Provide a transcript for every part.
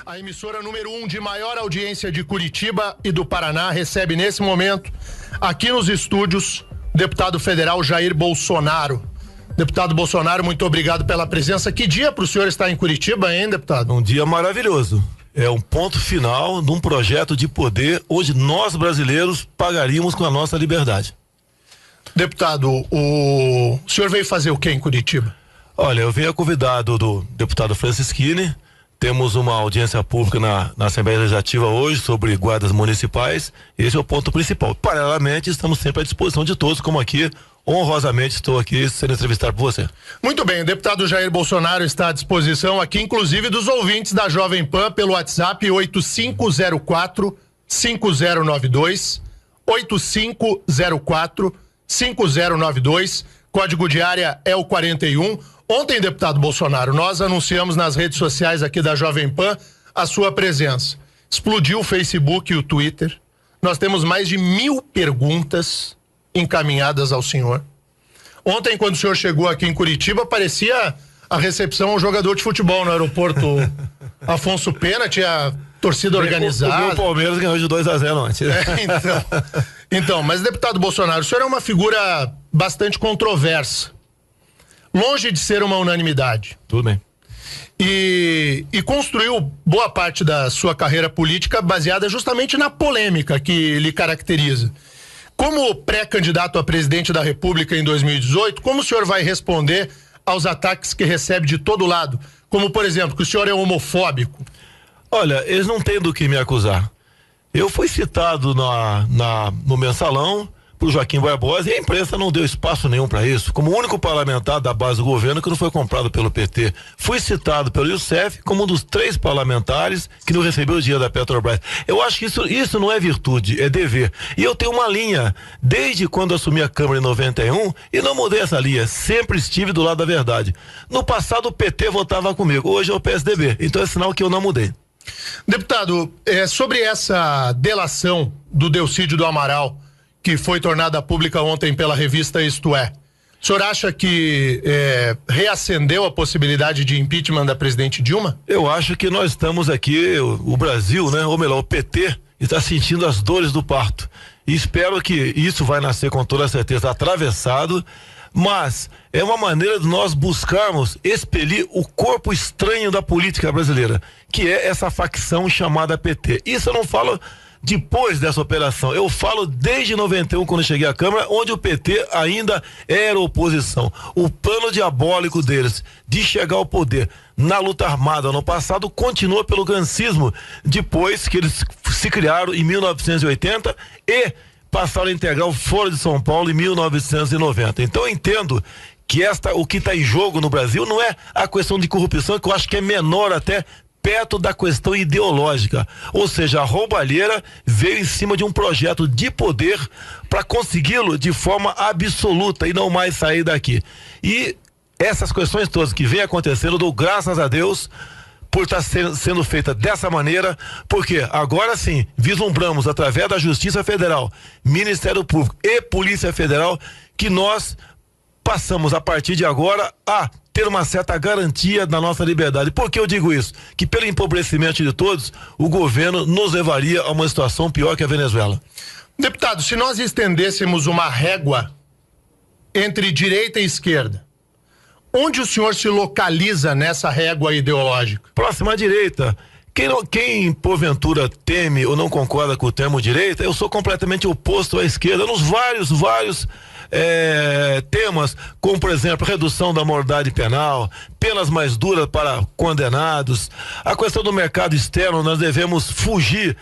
A emissora número 1 de maior audiência de Curitiba e do Paraná recebe nesse momento, aqui nos estúdios, o deputado federal Jair Bolsonaro. Deputado Bolsonaro, muito obrigado pela presença. Que dia para o senhor estar em Curitiba, hein, deputado? Um dia maravilhoso. É um ponto final de um projeto de poder onde nós brasileiros pagaríamos com a nossa liberdade. Deputado, o senhor veio fazer o que em Curitiba? Olha, eu venho a convidado do deputado Francisquini. Temos uma audiência pública na Assembleia Legislativa hoje sobre guardas municipais. Esse é o ponto principal. Paralelamente, estamos sempre à disposição de todos, como aqui, honrosamente estou aqui sendo entrevistado por você. Muito bem, o deputado Jair Bolsonaro está à disposição aqui, inclusive dos ouvintes da Jovem Pan, pelo WhatsApp 8504-5092, 8504-5092, código de área é o 41. Ontem, deputado Bolsonaro, nós anunciamos nas redes sociais aqui da Jovem Pan a sua presença. Explodiu o Facebook e o Twitter. Nós temos mais de 1000 perguntas encaminhadas ao senhor. Ontem, quando o senhor chegou aqui em Curitiba, parecia a recepção ao jogador de futebol no aeroporto Afonso Pena, tinha torcida organizada. O Palmeiras ganhou de 2-0 ontem. Então, mas deputado Bolsonaro, o senhor é uma figura bastante controversa. Longe de ser uma unanimidade. Tudo bem. E construiu boa parte da sua carreira política baseada justamente na polêmica que lhe caracteriza. Como pré-candidato a presidente da República em 2018, como o senhor vai responder aos ataques que recebe de todo lado? Como, por exemplo, que o senhor é homofóbico? Olha, eles não têm do que me acusar. Eu fui citado no mensalão pro Joaquim Barbosa e a imprensa não deu espaço nenhum para isso. Como o único parlamentar da base do governo que não foi comprado pelo PT. Fui citado pelo Youssef como um dos 3 parlamentares que não recebeu o dinheiro da Petrobras. Eu acho que isso não é virtude, é dever. E eu tenho uma linha, desde quando assumi a Câmara em 91, e não mudei essa linha. Sempre estive do lado da verdade. No passado o PT votava comigo, hoje é o PSDB. Então é sinal que eu não mudei. Deputado, sobre essa delação do Delcídio do Amaral, que foi tornada pública ontem pela revista Isto É, o senhor acha que reacendeu a possibilidade de impeachment da presidente Dilma? Eu acho que nós estamos aqui, o Brasil, né? Ou melhor, o PT está sentindo as dores do parto. E espero que isso vai nascer com toda certeza atravessado, mas é uma maneira de nós buscarmos expelir o corpo estranho da política brasileira, que é essa facção chamada PT. Isso eu não falo depois dessa operação, eu falo desde 91, quando eu cheguei à Câmara, onde o PT ainda era oposição. O plano diabólico deles de chegar ao poder na luta armada no passado continua pelo gancismo, depois que eles se criaram em 1980 e passaram a integrar o Foro de São Paulo em 1990. Então eu entendo que o que está em jogo no Brasil não é a questão de corrupção, que eu acho que é menor até perto da questão ideológica, ou seja, a roubalheira veio em cima de um projeto de poder para consegui-lo de forma absoluta e não mais sair daqui. E essas questões todas que vem acontecendo, eu dou graças a Deus por estar sendo feita dessa maneira, porque agora sim vislumbramos através da Justiça Federal, Ministério Público e Polícia Federal que nós passamos a partir de agora a ter uma certa garantia da nossa liberdade. Por que eu digo isso? Que pelo empobrecimento de todos, o governo nos levaria a uma situação pior que a Venezuela. Deputado, se nós estendêssemos uma régua entre direita e esquerda, onde o senhor se localiza nessa régua ideológica? Próxima à direita. Quem porventura teme ou não concorda com o termo direita, eu sou completamente oposto à esquerda nos vários temas, como por exemplo redução da morosidade penal, penas mais duras para condenados, a questão do mercado externo, nós devemos fugir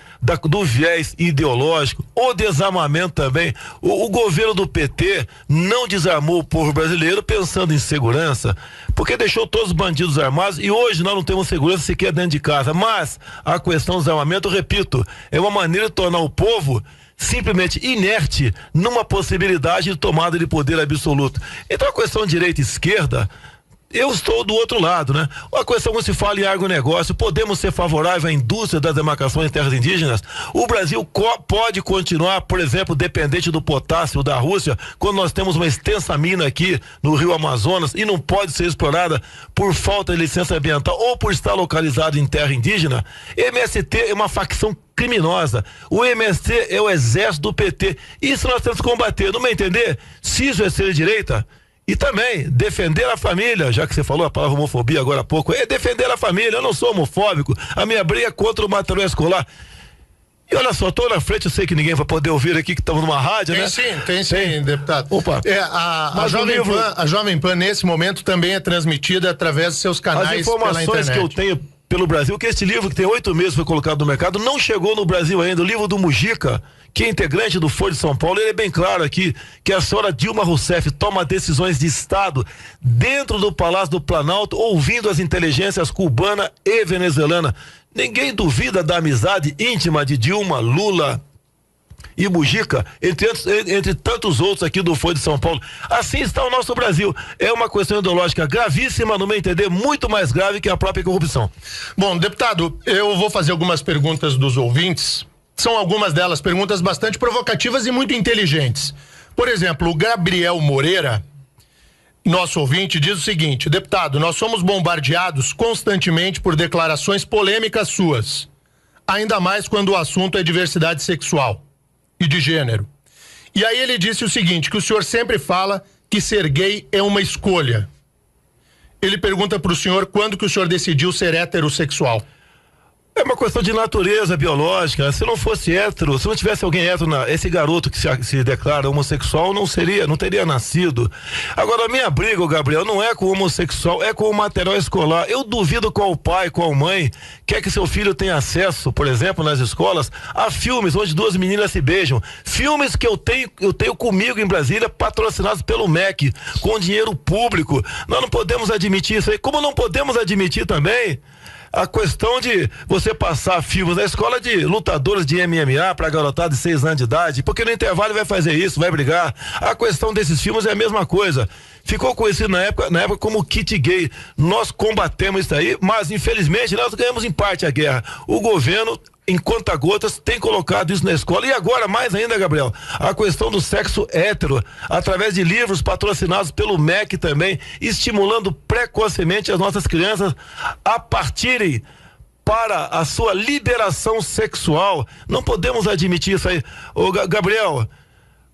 do viés ideológico, o desarmamento também. O governo do PT não desarmou o povo brasileiro pensando em segurança, porque deixou todos os bandidos armados e hoje nós não temos segurança sequer dentro de casa. Mas a questão do desarmamento, repito, é uma maneira de tornar o povo simplesmente inerte numa possibilidade de tomada de poder absoluto. Então a questão direita e esquerda eu estou do outro lado, né? A questão quando se fala em agronegócio, podemos ser favoráveis à indústria das demarcações em terras indígenas? O Brasil pode continuar, por exemplo, dependente do potássio da Rússia, quando nós temos uma extensa mina aqui no Rio Amazonas e não pode ser explorada por falta de licença ambiental ou por estar localizado em terra indígena? MST é uma facção criminosa. O MST é o exército do PT. Isso nós temos que combater. Não me entender? Se isso é ser de direita, e também defender a família, já que você falou a palavra homofobia agora há pouco, é defender a família. Eu não sou homofóbico, a minha briga é contra o material escolar. E olha só, estou na frente, eu sei que ninguém vai poder ouvir aqui que estamos numa rádio, né? Tem sim, deputado. Opa. A Jovem Pan, nesse momento, também é transmitida através dos seus canais pela internet. As informações que eu tenho pelo Brasil, que este livro que tem 8 meses foi colocado no mercado, não chegou no Brasil ainda. O livro do Mujica, que é integrante do Foro de São Paulo, ele é bem claro aqui que a senhora Dilma Rousseff toma decisões de Estado dentro do Palácio do Planalto, ouvindo as inteligências cubana e venezuelana. Ninguém duvida da amizade íntima de Dilma, Lula e Mujica, entre tantos outros aqui do Foro de São Paulo. Assim está o nosso Brasil. É uma questão ideológica gravíssima, no meu entender, muito mais grave que a própria corrupção. Bom, deputado, eu vou fazer algumas perguntas dos ouvintes. São algumas delas perguntas bastante provocativas e muito inteligentes. Por exemplo, o Gabriel Moreira, nosso ouvinte, diz o seguinte: deputado, nós somos bombardeados constantemente por declarações polêmicas suas, ainda mais quando o assunto é diversidade sexual e de gênero. E aí ele disse o seguinte, que o senhor sempre fala que ser gay é uma escolha. Ele pergunta para o senhor quando que o senhor decidiu ser heterossexual. É uma questão de natureza biológica. Se não fosse hétero, se não tivesse alguém hétero, esse garoto que se declara homossexual não teria nascido. Agora, a minha briga, Gabriel, não é com o homossexual, é com o material escolar. Eu duvido qual pai, qual mãe quer que seu filho tenha acesso, por exemplo, nas escolas, a filmes onde 2 meninas se beijam. Filmes que eu tenho comigo em Brasília, patrocinados pelo MEC, com dinheiro público. Nós não podemos admitir isso aí. Como não podemos admitir também a questão de você passar filmes na escola de lutadores de MMA pra garotada de 6 anos de idade, porque no intervalo vai fazer isso, vai brigar. A questão desses filmes é a mesma coisa. Ficou conhecido na época como kit gay. Nós combatemos isso aí, mas infelizmente nós ganhamos em parte a guerra. O governo, em conta-gotas, tem colocado isso na escola. E agora, mais ainda, Gabriel, a questão do sexo hétero, através de livros patrocinados pelo MEC também, estimulando precocemente as nossas crianças a partirem para a sua liberação sexual. Não podemos admitir isso aí. Ô, Gabriel,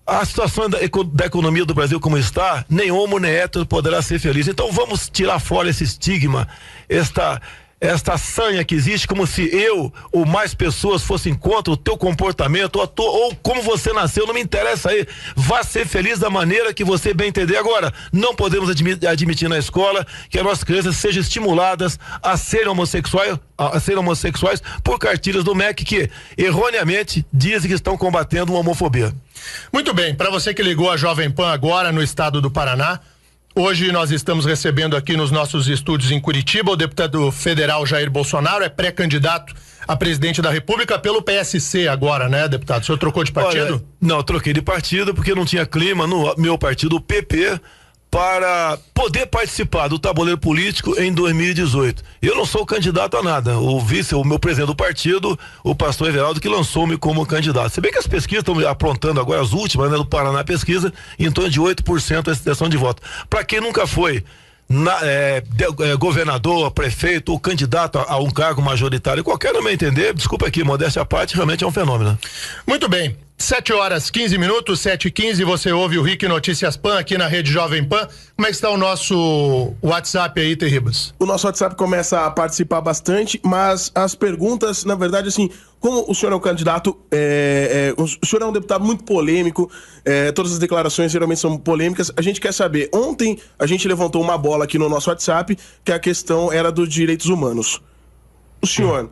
a situação da economia do Brasil como está, nem homo nem hétero poderá ser feliz. Então vamos tirar fora esse estigma, esta sanha que existe, como se eu ou mais pessoas fossem contra o teu comportamento ou como você nasceu. Não me interessa aí, vá ser feliz da maneira que você bem entender. Agora, não podemos admitir na escola que as nossas crianças sejam estimuladas a serem homossexuais por cartilhas do MEC que erroneamente dizem que estão combatendo uma homofobia. Muito bem, para você que ligou a Jovem Pan agora no estado do Paraná, hoje nós estamos recebendo aqui nos nossos estúdios em Curitiba o deputado federal Jair Bolsonaro, é pré-candidato a presidente da República pelo PSC agora, né, deputado? O senhor trocou de partido? Olha, não, troquei de partido porque não tinha clima no meu partido, o PP, para poder participar do tabuleiro político em 2018. Eu não sou candidato a nada. O meu presidente do partido, o pastor Everaldo, que lançou-me como candidato. Se bem que as pesquisas estão aprontando agora, as últimas, né, do Paraná pesquisa, em torno de 8% a extensão de voto. Para quem nunca foi governador, prefeito ou candidato a um cargo majoritário, qualquer não me entender, desculpa aqui, modéstia à parte, realmente é um fenômeno. Muito bem. 7h15, 7h15, você ouve o Rick Notícias Pan aqui na Rede Jovem Pan. Como é que está o nosso WhatsApp aí, Terribas? O nosso WhatsApp começa a participar bastante, mas as perguntas, na verdade, assim, como o senhor é um candidato, o senhor é um deputado muito polêmico, todas as declarações geralmente são polêmicas, a gente quer saber, ontem a gente levantou uma bola aqui no nosso WhatsApp, que a questão era dos direitos humanos. O senhor,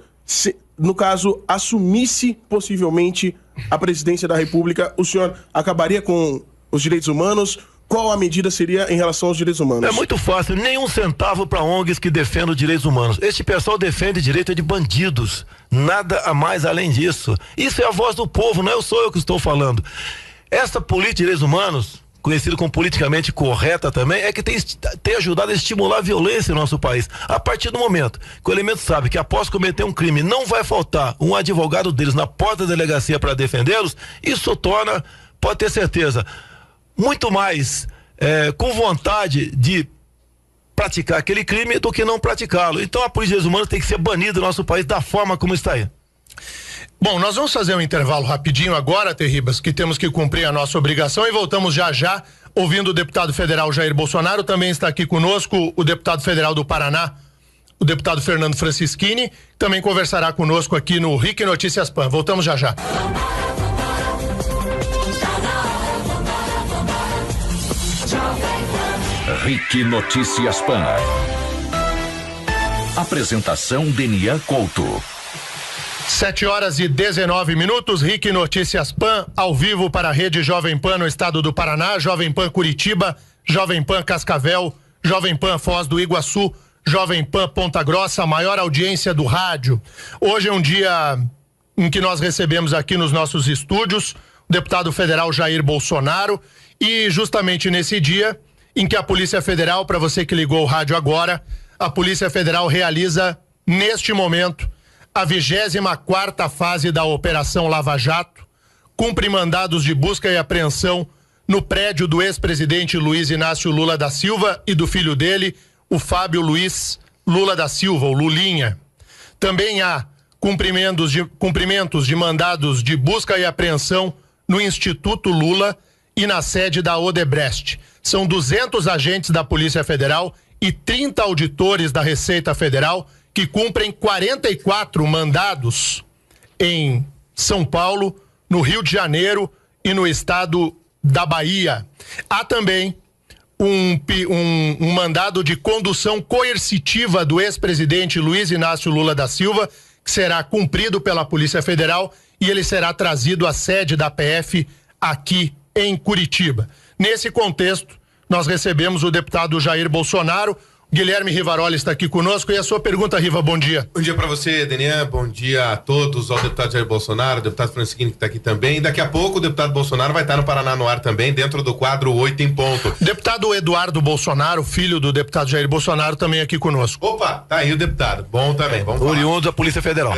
no caso, assumisse possivelmente a presidência da República, o senhor acabaria com os direitos humanos? Qual a medida seria em relação aos direitos humanos? É muito fácil, nenhum centavo para ONGs que defendem os direitos humanos. Este pessoal defende direito de bandidos, nada a mais além disso. Isso é a voz do povo, não sou eu que estou falando. Essa política de direitos humanos, conhecido como politicamente correta também, é que tem ajudado a estimular a violência no nosso país. A partir do momento que o elemento sabe que após cometer um crime não vai faltar um advogado deles na porta da delegacia para defendê-los, isso torna, pode ter certeza, muito mais com vontade de praticar aquele crime do que não praticá-lo. Então a polícia de direitos humanos tem que ser banida do nosso país da forma como está aí. Bom, nós vamos fazer um intervalo rapidinho agora, Terribas, que temos que cumprir a nossa obrigação, e voltamos já já ouvindo o deputado federal Jair Bolsonaro. Também está aqui conosco o deputado federal do Paraná, o deputado Fernando Francischini, também conversará conosco aqui no RIC Notícias PAN. Voltamos já já. RIC Notícias PAN. Apresentação Denian Couto. 7h19, RIC Notícias PAN, ao vivo para a rede Jovem Pan no estado do Paraná, Jovem Pan Curitiba, Jovem Pan Cascavel, Jovem Pan Foz do Iguaçu, Jovem Pan Ponta Grossa, a maior audiência do rádio. Hoje é um dia em que nós recebemos aqui nos nossos estúdios o deputado federal Jair Bolsonaro, e justamente nesse dia em que a Polícia Federal, para você que ligou o rádio agora, a Polícia Federal realiza neste momento a 24ª fase da Operação Lava Jato, cumpre mandados de busca e apreensão no prédio do ex-presidente Luiz Inácio Lula da Silva e do filho dele, o Fábio Luiz Lula da Silva, o Lulinha. Também há cumprimentos de mandados de busca e apreensão no Instituto Lula e na sede da Odebrecht. São 200 agentes da Polícia Federal e 30 auditores da Receita Federal que cumprem 44 mandados em São Paulo, no Rio de Janeiro e no estado da Bahia. Há também um mandado de condução coercitiva do ex-presidente Luiz Inácio Lula da Silva, que será cumprido pela Polícia Federal, e ele será trazido à sede da PF aqui em Curitiba. Nesse contexto, nós recebemos o deputado Jair Bolsonaro. Guilherme Rivaroli está aqui conosco, e a sua pergunta, Riva, bom dia. Bom dia para você, Denian, bom dia a todos, ao deputado Jair Bolsonaro, ao deputado Francischini que está aqui também. Daqui a pouco o deputado Bolsonaro vai estar no Paraná no ar também, dentro do quadro 8 em ponto. Deputado Eduardo Bolsonaro, filho do deputado Jair Bolsonaro, também aqui conosco. Opa, tá aí o deputado, bom também, vamos falar. Oriundo da Polícia Federal.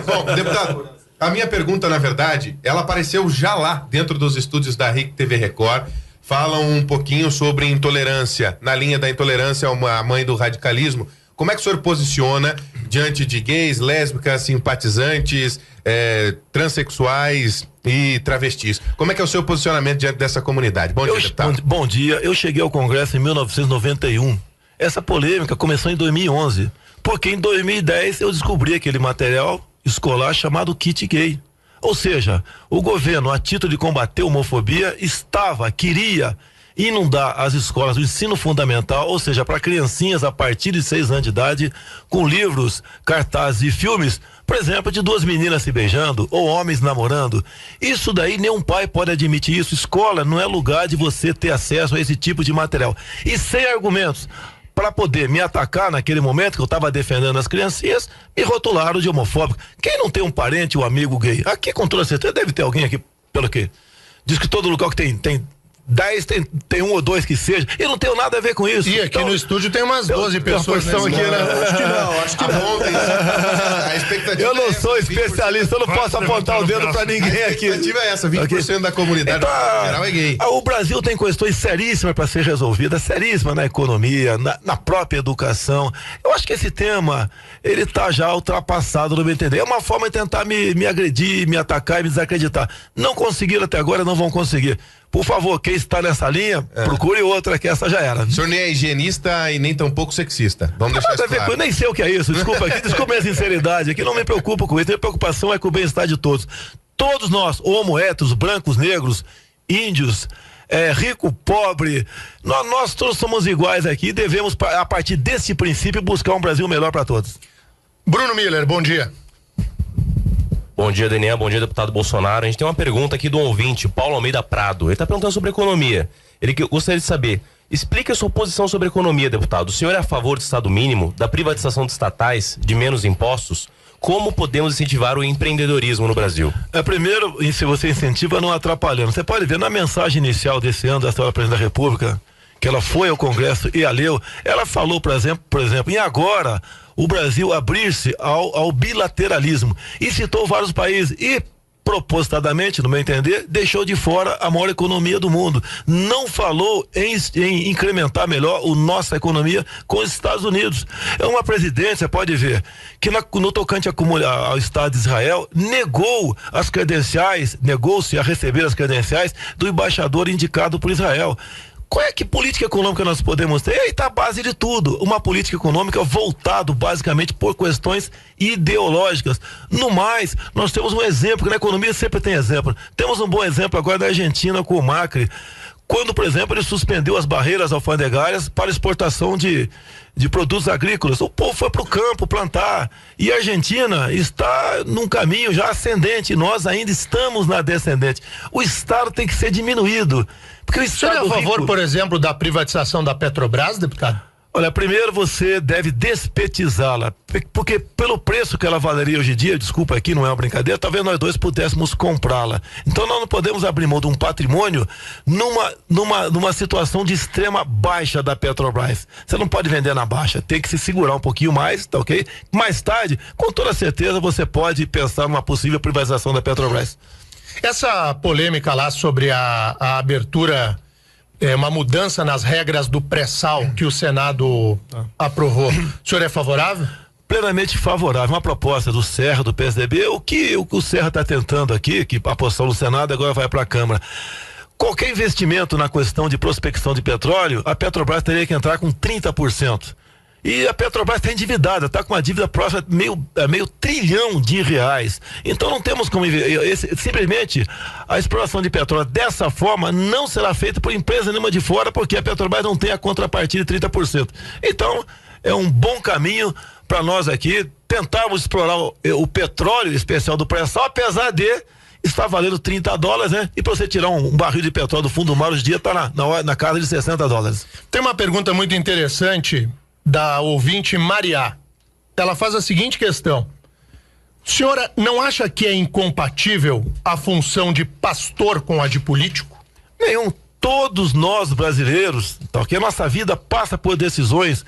Bom, deputado, a minha pergunta, na verdade, ela apareceu já lá, dentro dos estúdios da RIC TV Record. Falam um pouquinho sobre intolerância, na linha da intolerância, a mãe do radicalismo. Como é que o senhor posiciona diante de gays, lésbicas, simpatizantes, transexuais e travestis? Como é que é o seu posicionamento diante dessa comunidade? Bom dia, deputado. Bom dia, eu cheguei ao Congresso em 1991. Essa polêmica começou em 2011, porque em 2010 eu descobri aquele material escolar chamado kit gay. Ou seja, o governo, a título de combater a homofobia, queria inundar as escolas do ensino fundamental, ou seja, para criancinhas a partir de 6 anos de idade, com livros, cartazes e filmes, por exemplo, de 2 meninas se beijando ou homens namorando. Isso daí nenhum pai pode admitir isso. Escola não é lugar de você ter acesso a esse tipo de material. E sem argumentos para poder me atacar naquele momento que eu estava defendendo as criancinhas, me rotularam de homofóbico. Quem não tem um parente ou amigo gay? Aqui, com toda certeza, deve ter alguém aqui, pelo quê? Diz que todo lugar que tem 10, tem 1 ou 2 que seja. Eu não tenho nada a ver com isso. E aqui então, no estúdio tem umas 12 pessoas aqui, né? Acho que não. A expectativa eu não sou especialista, eu não posso apontar o dedo pra ninguém aqui. A expectativa é essa, 20% da comunidade geral é gay. O Brasil tem questões seríssimas para ser resolvidas, seríssimas na economia, na própria educação. Eu acho que esse tema, ele tá já ultrapassado, no meu entender. É uma forma de tentar me agredir, me atacar e me desacreditar. Não conseguiram até agora, não vão conseguir. Por favor, quem está nessa linha, procure outra, que essa já era. O senhor nem é higienista e nem tampouco sexista. Vamos deixar isso claro. Eu nem sei o que é isso, desculpa minha sinceridade, aqui não me preocupo com isso, minha preocupação é com o bem-estar de todos. Todos nós, homo, héteros, brancos, negros, índios, rico, pobre, nós todos somos iguais aqui e devemos, a partir desse princípio, buscar um Brasil melhor para todos. Bruno Miller, bom dia. Bom dia, Denian. Bom dia, deputado Bolsonaro. A gente tem uma pergunta aqui do ouvinte, Paulo Almeida Prado. Ele está perguntando sobre economia. Ele gostaria de saber, explique a sua posição sobre economia, deputado. O senhor é a favor do Estado mínimo, da privatização de estatais, de menos impostos? Como podemos incentivar o empreendedorismo no Brasil? Primeiro, se você incentiva, não atrapalhando. Você pode ver na mensagem inicial desse ano da senhora Presidente da República, que ela foi ao Congresso e a leu, ela falou, por exemplo, em agora o Brasil abrir-se ao bilateralismo e citou vários países e propositadamente, no meu entender, deixou de fora a maior economia do mundo. Não falou em incrementar melhor a nossa economia com os Estados Unidos. É uma presidência, pode ver, que no tocante ao Estado de Israel, negou-se a receber as credenciais do embaixador indicado por Israel. Qual é que política econômica nós podemos ter? Aí está a base de tudo. Uma política econômica voltada basicamente por questões ideológicas. No mais, nós temos um exemplo, que na economia sempre tem exemplo. Temos um bom exemplo agora da Argentina com o Macri, quando, por exemplo, ele suspendeu as barreiras alfandegárias para exportação de produtos agrícolas. O povo foi para o campo plantar e a Argentina está num caminho já ascendente, nós ainda estamos na descendente. O Estado tem que ser diminuído. Porque o Estado é a favor, por exemplo, da privatização da Petrobras, deputado? Olha, primeiro você deve despetizá-la, porque pelo preço que ela valeria hoje em dia, desculpa aqui, não é uma brincadeira, talvez nós dois pudéssemos comprá-la. Então nós não podemos abrir mão de um patrimônio numa situação de extrema baixa da Petrobras. Você não pode vender na baixa, tem que se segurar um pouquinho mais, tá ok? Mais tarde, com toda certeza, você pode pensar numa possível privatização da Petrobras. Essa polêmica lá sobre a abertura, uma mudança nas regras do pré-sal que o Senado aprovou, o senhor é favorável? Plenamente favorável. Uma proposta do Serra, do PSDB, o que o Serra está tentando aqui, que a posição do Senado agora vai para a Câmara. Qualquer investimento na questão de prospecção de petróleo, a Petrobras teria que entrar com 30%. E a Petrobras está endividada, está com uma dívida próxima meio trilhão de reais. Então não temos como simplesmente a exploração de petróleo dessa forma não será feita por empresa nenhuma de fora, porque a Petrobras não tem a contrapartida de 30%. Então é um bom caminho para nós aqui tentarmos explorar o petróleo especial do pré-sal, apesar de estar valendo $30, né? E para você tirar um barril de petróleo do fundo do mar hoje em dia está na casa de $60. Tem uma pergunta muito interessante da ouvinte Mariá. Ela faz a seguinte questão: senhora não acha que é incompatível a função de pastor com a de político? Nenhum. Todos nós brasileiros, tá, que a nossa vida passa por decisões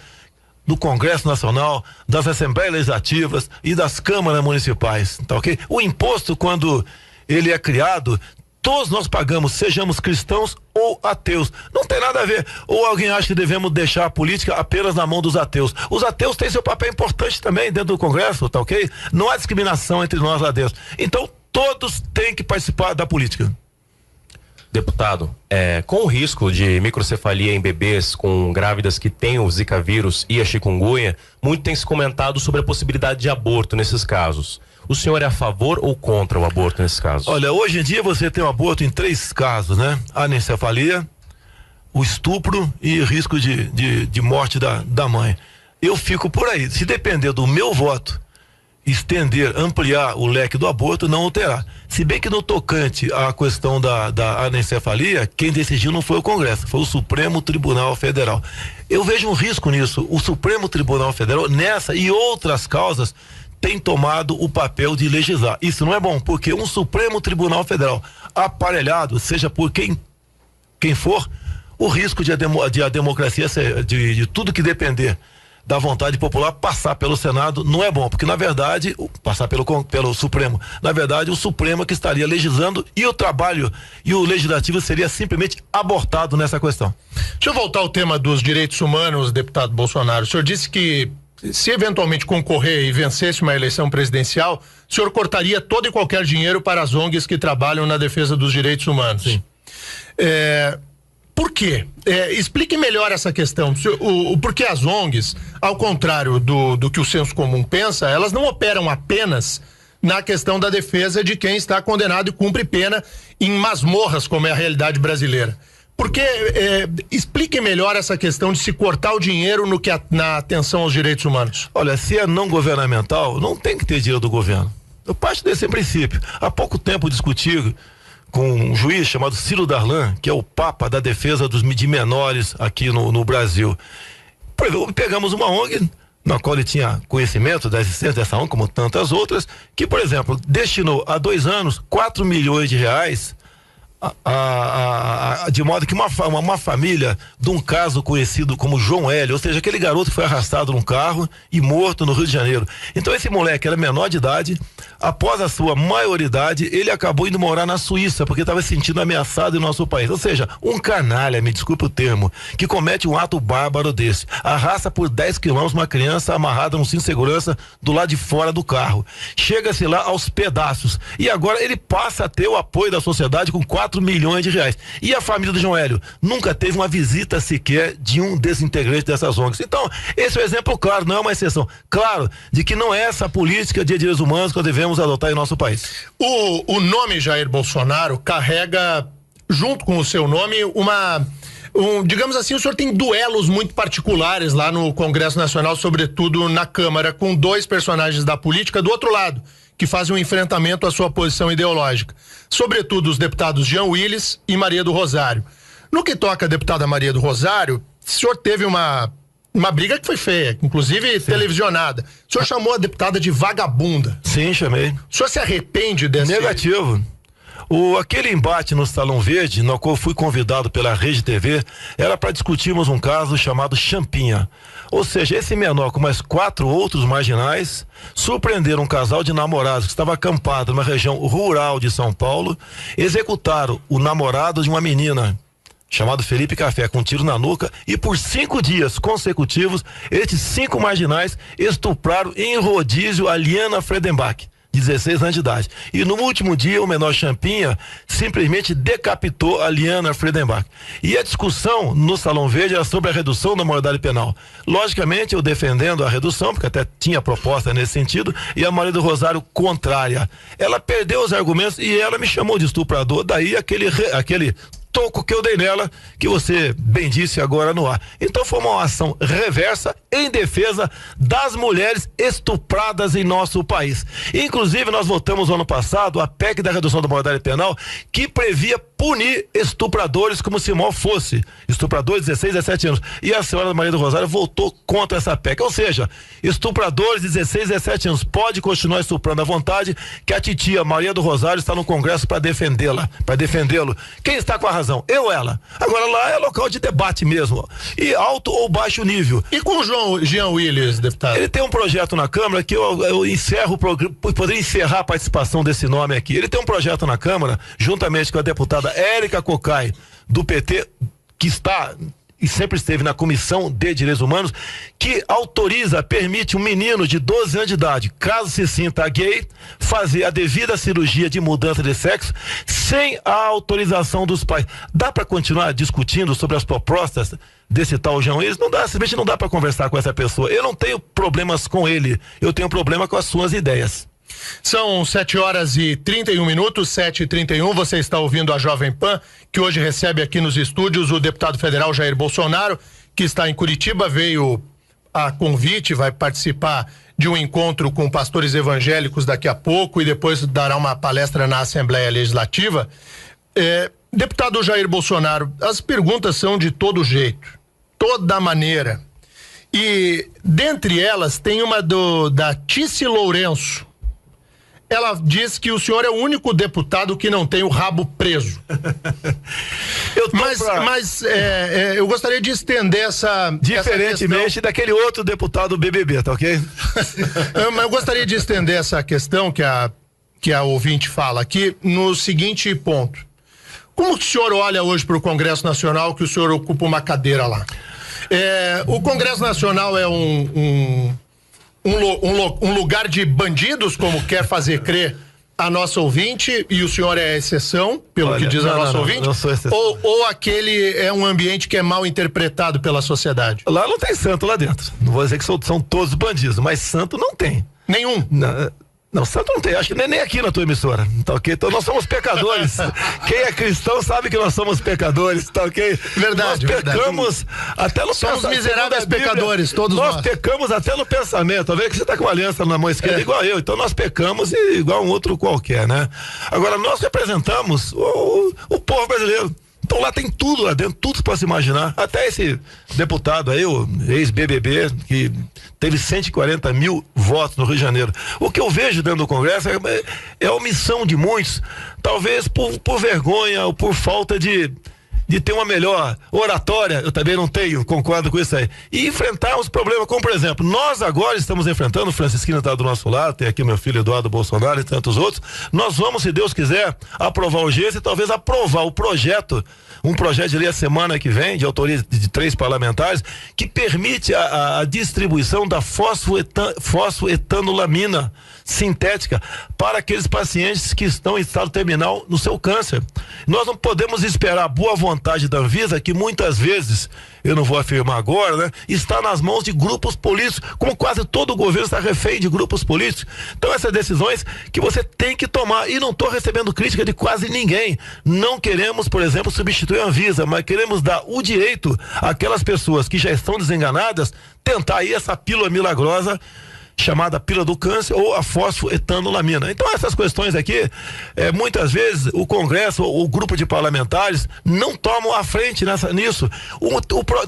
do Congresso Nacional, das Assembleias Legislativas e das câmaras municipais, tá ok? O imposto, quando ele é criado, todos nós pagamos, sejamos cristãos ou ateus. Não tem nada a ver. Ou alguém acha que devemos deixar a política apenas na mão dos ateus. Os ateus têm seu papel importante também dentro do Congresso, tá ok? Não há discriminação entre nós lá dentro. Então, todos têm que participar da política. Deputado, com o risco de microcefalia em bebês com grávidas que têm o Zika vírus e a chikungunya, muito tem se comentado sobre a possibilidade de aborto nesses casos. O senhor é a favor ou contra o aborto nesses casos? Olha, hoje em dia você tem um aborto em 3 casos, né? A anencefalia, o estupro e risco de morte da mãe. Eu fico por aí. Se depender do meu voto, ampliar o leque do aborto, não o terá. Se bem que no tocante à questão da anencefalia, quem decidiu não foi o Congresso, foi o Supremo Tribunal Federal. Eu vejo um risco nisso. O Supremo Tribunal Federal, nessa e outras causas, tem tomado o papel de legislar. Isso não é bom, porque um Supremo Tribunal Federal aparelhado, seja por quem for, o risco de a democracia, de tudo que depender da vontade popular passar pelo Senado não é bom, porque na verdade, passar pelo Supremo, na verdade o Supremo que estaria legislando e o trabalho e o legislativo seria simplesmente abortado nessa questão. Deixa eu voltar ao tema dos direitos humanos, deputado Bolsonaro. O senhor disse que se eventualmente concorrer e vencesse uma eleição presidencial, o senhor cortaria todo e qualquer dinheiro para as ONGs que trabalham na defesa dos direitos humanos. Sim. Por quê? Explique melhor essa questão. Porque as ONGs, ao contrário do que o senso comum pensa, elas não operam apenas na questão da defesa de quem está condenado e cumpre pena em masmorras, como é a realidade brasileira. Porque explique melhor essa questão de se cortar o dinheiro na atenção aos direitos humanos. Olha, se é não governamental, não tem que ter dinheiro do governo. Eu parto desse princípio. Há pouco tempo discuti com um juiz chamado Ciro Darlan, que é o papa da defesa de menores aqui no Brasil. Por exemplo, pegamos uma ONG, na qual ele tinha conhecimento da existência dessa ONG, como tantas outras, que, por exemplo, destinou há 2 anos 4 milhões de reais de modo que uma família de um caso conhecido como João Hélio, ou seja, aquele garoto que foi arrastado num carro e morto no Rio de Janeiro. Então esse moleque era menor de idade, após a sua maioridade, ele acabou indo morar na Suíça, porque estava se sentindo ameaçado em nosso país. Ou seja, um canalha, me desculpe o termo, que comete um ato bárbaro desse, arrasta por 10 quilômetros uma criança amarrada num cinto de segurança do lado de fora do carro. Chega-se lá aos pedaços. E agora ele passa a ter o apoio da sociedade com 4 milhões de reais. E a família do João Hélio nunca teve uma visita sequer de um desses integrantes dessas ONGs. Então, esse é um exemplo claro, não é uma exceção. Claro, de que não é essa política de direitos humanos que nós devemos adotar em nosso país. O nome Jair Bolsonaro carrega, junto com o seu nome, digamos assim, o senhor tem duelos muito particulares lá no Congresso Nacional, sobretudo na Câmara, com 2 personagens da política do outro lado, que fazem um enfrentamento à sua posição ideológica. Sobretudo os deputados Jean Willis e Maria do Rosário. No que toca a deputada Maria do Rosário, o senhor teve uma briga que foi feia, inclusive televisionada. O senhor chamou a deputada de vagabunda. Sim, chamei. O senhor se arrepende desse... Negativo. Aquele embate no Salão Verde, no qual fui convidado pela Rede TV, era para discutirmos um caso chamado Champinha. Ou seja, esse menor com mais 4 outros marginais surpreenderam um casal de namorados que estava acampado numa região rural de São Paulo, executaram o namorado de uma menina chamado Felipe Café, com um tiro na nuca, e por 5 dias consecutivos, estes 5 marginais estupraram em rodízio a Liana Fredenbach, 16 anos de idade. E no último dia, o menor Champinha simplesmente decapitou a Liana Fredenbach. E a discussão no Salão Verde era sobre a redução da maioridade penal. Logicamente, eu defendendo a redução, porque até tinha proposta nesse sentido, e a Maria do Rosário contrária. Ela perdeu os argumentos e ela me chamou de estuprador, daí aquele toco que eu dei nela, que você bem disse agora no ar. Então foi uma ação reversa em defesa das mulheres estupradas em nosso país. Inclusive, nós votamos no ano passado a PEC da redução da maioridade penal, que previa punir estupradores como se mal fosse. Estupradores de 16, 17 anos. E a senhora Maria do Rosário votou contra essa PEC. Ou seja, estupradores de 16, 17 anos pode continuar estuprando à vontade, que a titia Maria do Rosário está no Congresso para defendê-la, para defendê-lo. Quem está com a razão? Eu ou ela? Agora lá é local de debate mesmo. E alto ou baixo nível. E com o Jean Willis, deputado? Ele tem um projeto na Câmara que eu encerro o programa, poderia encerrar a participação desse nome aqui. Ele tem um projeto na Câmara, juntamente com a deputada Érica Cocai, do PT, que está e sempre esteve na Comissão de Direitos Humanos, que permite um menino de 12 anos de idade, caso se sinta gay, fazer a devida cirurgia de mudança de sexo sem a autorização dos pais. Dá para continuar discutindo sobre as propostas desse tal Jean Willis? Não dá, simplesmente não dá para conversar com essa pessoa. Eu não tenho problemas com ele, eu tenho problema com as suas ideias. São 7h31, 7h31. Você está ouvindo a Jovem Pan, que hoje recebe aqui nos estúdios o deputado federal Jair Bolsonaro, que está em Curitiba, veio a convite, vai participar de um encontro com pastores evangélicos daqui a pouco e depois dará uma palestra na Assembleia Legislativa. Deputado Jair Bolsonaro, as perguntas são de todo jeito, toda maneira. E dentre elas tem uma da Tice Lourenço. Ela diz que o senhor é o único deputado que não tem o rabo preso. Eu gostaria de estender essa... Diferentemente daquele outro deputado do BBB, tá ok? Mas eu gostaria de estender essa questão que a ouvinte fala aqui no seguinte ponto. Como que o senhor olha hoje para o Congresso Nacional, que o senhor ocupa uma cadeira lá? O Congresso Nacional é um lugar de bandidos, como quer fazer crer a nossa ouvinte, e o senhor é a exceção, pelo que diz a nossa ouvinte? Não sou exceção. Ou aquele é um ambiente que é mal interpretado pela sociedade? Lá não tem santo lá dentro. Não vou dizer que são todos bandidos, mas santo não tem. Nenhum? Não, santo não tem, acho que nem aqui na tua emissora, tá ok? Então nós somos pecadores. Quem é cristão sabe que nós somos pecadores, tá ok? Verdade. Nós pecamos até no pensamento. Somos miseráveis pecadores, todos nós. Nós pecamos até no pensamento. Tá vendo que você tá com uma aliança na mão esquerda igual eu, então nós pecamos igual um outro qualquer, né? Agora nós representamos o povo brasileiro. Então lá tem tudo lá dentro, tudo para se imaginar. Até esse deputado aí, o ex-BBB, que teve 140 mil votos no Rio de Janeiro. O que eu vejo dentro do Congresso é a omissão de muitos, talvez por vergonha ou por falta de ter uma melhor oratória. Eu também não tenho, concordo com isso aí. E enfrentar os problemas, como por exemplo, nós agora estamos enfrentando, o Francisquinho está do nosso lado, tem aqui meu filho Eduardo Bolsonaro e tantos outros. Nós vamos, se Deus quiser, aprovar a urgência e talvez aprovar o projeto, um projeto de lei a semana que vem, de autoria de 3 parlamentares, que permite a distribuição da fosfoetanolamina sintética para aqueles pacientes que estão em estado terminal no seu câncer. Nós não podemos esperar a boa vontade da Anvisa, que muitas vezes, eu não vou afirmar agora, né, está nas mãos de grupos políticos, como quase todo o governo está refém de grupos políticos. Então essas decisões que você tem que tomar, e não estou recebendo crítica de quase ninguém. Não queremos, por exemplo, substituir a Anvisa, mas queremos dar o direito àquelas pessoas que já estão desenganadas, tentar aí essa pílula milagrosa chamada pílula do câncer ou a fosfoetanolamina. Então essas questões aqui, muitas vezes o Congresso, o grupo de parlamentares não tomam a frente nisso.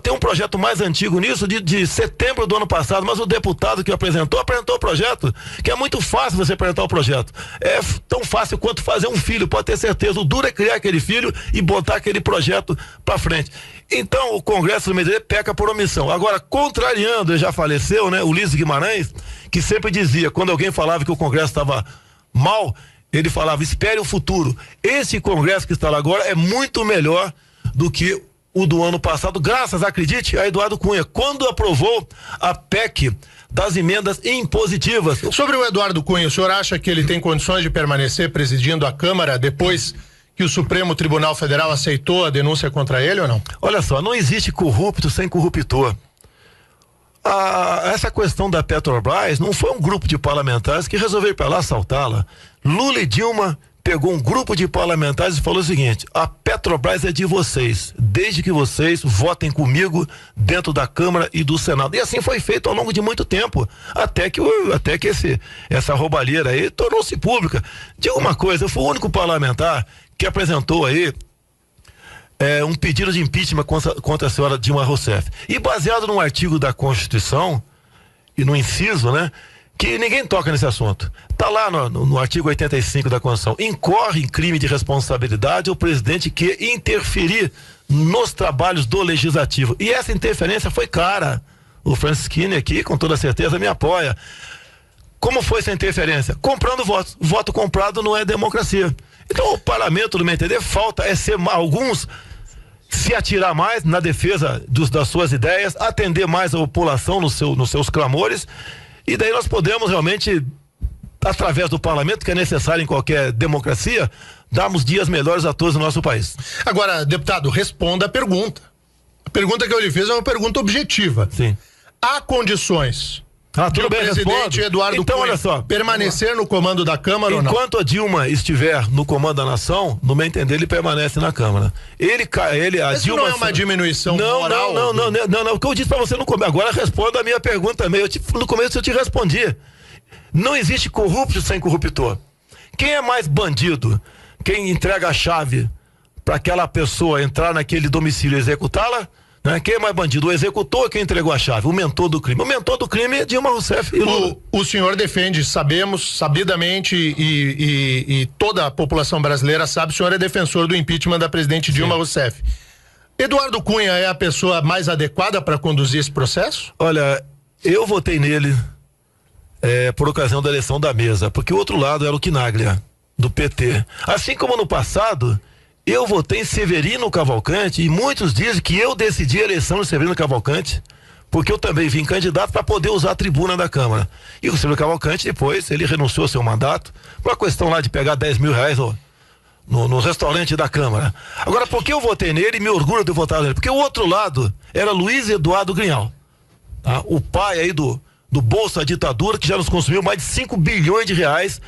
Tem um projeto mais antigo nisso, de setembro do ano passado, mas o deputado que apresentou o projeto, que é muito fácil você apresentar o projeto. É tão fácil quanto fazer um filho, pode ter certeza. O duro é criar aquele filho e botar aquele projeto para frente. Então o Congresso do MDB peca por omissão. Agora, contrariando, ele já faleceu, né? Ulisses Guimarães, que sempre dizia, quando alguém falava que o Congresso estava mal, ele falava, espere o futuro. Esse Congresso que está lá agora é muito melhor do que o do ano passado, graças, acredite, a Eduardo Cunha, quando aprovou a PEC das emendas impositivas. Sobre o Eduardo Cunha, o senhor acha que ele tem condições de permanecer presidindo a Câmara depois que o Supremo Tribunal Federal aceitou a denúncia contra ele ou não? Olha só, não existe corrupto sem corruptor. Essa questão da Petrobras não foi um grupo de parlamentares que resolveu ir para lá assaltá-la. Lula e Dilma pegou um grupo de parlamentares e falou o seguinte: a Petrobras é de vocês, desde que vocês votem comigo dentro da Câmara e do Senado. E assim foi feito ao longo de muito tempo, até que essa roubalheira aí tornou-se pública. Diga uma coisa, eu fui o único parlamentar que apresentou aí um pedido de impeachment contra a senhora Dilma Rousseff. E baseado num artigo da Constituição e no inciso, né, que ninguém toca nesse assunto. Tá lá no artigo 85 da Constituição. Incorre em crime de responsabilidade o presidente que interferir nos trabalhos do legislativo. E essa interferência foi clara. O Francisquini aqui, com toda certeza, me apoia. Como foi essa interferência? Comprando votos. Voto comprado não é democracia. Então o parlamento, no meu entender, falta ser alguns se atirar mais na defesa das suas ideias, atender mais a população nos seus clamores, e daí nós podemos realmente, através do parlamento, que é necessário em qualquer democracia, darmos dias melhores a todos no nosso país. Agora, deputado, responda a pergunta. A pergunta que eu lhe fiz é uma pergunta objetiva. Sim. Há condições tudo bem, presidente Eduardo então, Cunha olha só, permanecer no comando da Câmara ou não? Enquanto a Dilma estiver no comando da nação, no meu entender, ele permanece na Câmara. Isso Dilma não é uma diminuição moral? Não, o que eu disse pra você no começo, agora responda a minha pergunta também. No começo eu te respondi. Não existe corrupto sem corruptor. Quem é mais bandido? Quem entrega a chave para aquela pessoa entrar naquele domicílio e executá-la? Né? Quem é mais bandido? O executor ou quem entregou a chave? O mentor do crime. O mentor do crime é Dilma Rousseff e Lula. O senhor defende, sabidamente, e toda a população brasileira sabe, o senhor é defensor do impeachment da presidente Dilma Rousseff. Eduardo Cunha é a pessoa mais adequada para conduzir esse processo? Olha, eu votei nele por ocasião da eleição da mesa, porque o outro lado era o Quinaglia, do PT. Assim como no passado, eu votei em Severino Cavalcante, e muitos dizem que eu decidi a eleição de Severino Cavalcante, porque eu também vim candidato para poder usar a tribuna da Câmara. E o Severino Cavalcante, depois, ele renunciou ao seu mandato, por uma questão lá de pegar 10 mil reais no restaurante da Câmara. Agora, por que eu votei nele e me orgulho de votar nele? Porque o outro lado era Luiz Eduardo Grinhal, tá? O pai aí do Bolsa Ditadura, que já nos consumiu mais de 5 bilhões de reais,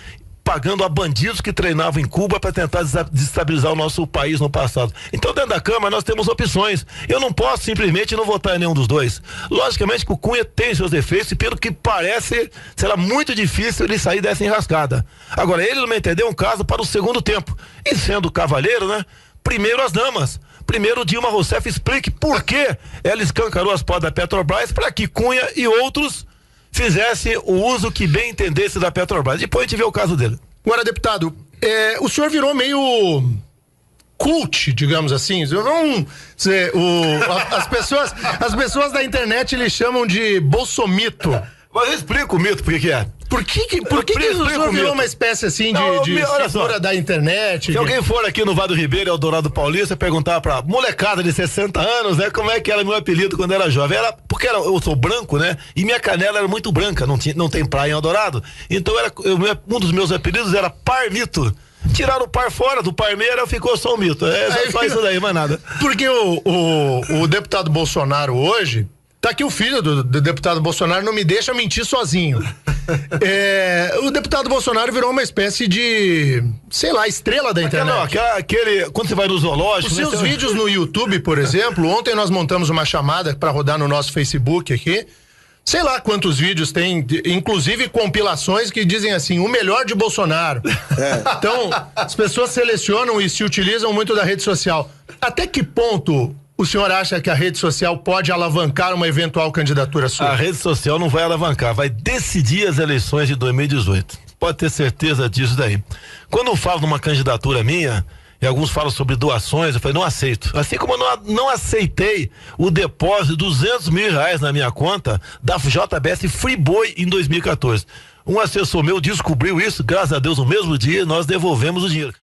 pagando a bandidos que treinavam em Cuba para tentar desestabilizar o nosso país no passado. Então, dentro da Câmara, nós temos opções. Eu não posso simplesmente não votar em nenhum dos dois. Logicamente que o Cunha tem seus defeitos e, pelo que parece, será muito difícil ele sair dessa enrascada. Agora, ele não me entendeu um caso para o segundo tempo. E sendo cavalheiro, né? Primeiro as damas. Primeiro, Dilma Rousseff explique por que ela escancarou as portas da Petrobras para que Cunha e outros fizessem o uso que bem entendesse da Petrobras. Depois a gente vê o caso dele. Agora, deputado, o senhor virou meio cult, digamos assim. Vamos dizer, as pessoas da internet lhe chamam de bolsomito. Mas eu explico o mito, por que é. Por que o senhor virou uma espécie assim de figura da internet? Se alguém for aqui no Vado Ribeiro, Eldorado Paulista, perguntar pra molecada de 60 anos, né, como é que era meu apelido quando era jovem? Porque eu sou branco, né, e minha canela era muito branca, não tem praia em Eldorado. Então um dos meus apelidos era Parmito. Tiraram o par fora, do Parmeira ficou só o mito. Só isso daí, mais nada. Porque o deputado Bolsonaro hoje, tá aqui o filho do deputado Bolsonaro, não me deixa mentir sozinho. O deputado Bolsonaro virou uma espécie de, sei lá, estrela da internet. Quando você vai no zoológico... Os seus vídeos no YouTube, por exemplo, ontem nós montamos uma chamada para rodar no nosso Facebook aqui. Sei lá quantos vídeos tem, inclusive compilações que dizem assim, o melhor de Bolsonaro. Então, as pessoas selecionam e se utilizam muito da rede social. Até que ponto o senhor acha que a rede social pode alavancar uma eventual candidatura sua? A rede social não vai alavancar, vai decidir as eleições de 2018. Pode ter certeza disso daí. Quando eu falo numa candidatura minha, e alguns falam sobre doações, eu falei, não aceito. Assim como eu não aceitei o depósito de R$200 mil na minha conta da JBS Friboi em 2014. Um assessor meu descobriu isso, graças a Deus, no mesmo dia, nós devolvemos o dinheiro.